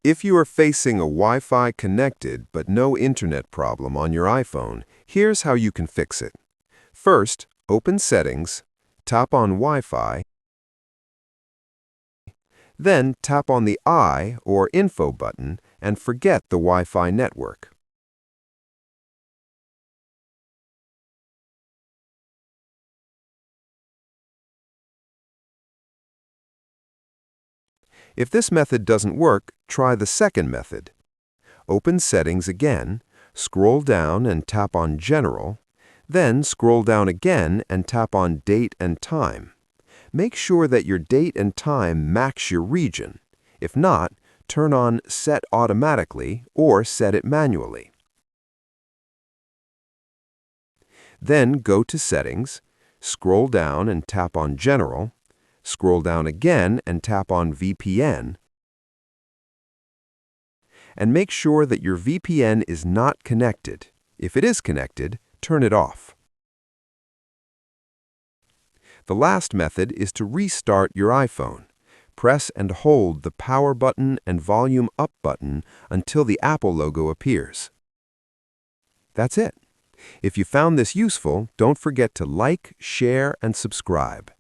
If you are facing a Wi-Fi connected but no internet problem on your iPhone, here's how you can fix it. First, open Settings, tap on Wi-Fi, then tap on the I or Info button and forget the Wi-Fi network. If this method doesn't work, try the second method. Open Settings again, scroll down and tap on General, then scroll down again and tap on Date and Time. Make sure that your date and time match your region. If not, turn on Set Automatically or set it manually. Then go to Settings, scroll down and tap on General, scroll down again and tap on VPN, and make sure that your VPN is not connected. If it is connected, turn it off. The last method is to restart your iPhone. Press and hold the power button and volume up button until the Apple logo appears. That's it. If you found this useful, don't forget to like, share, and subscribe.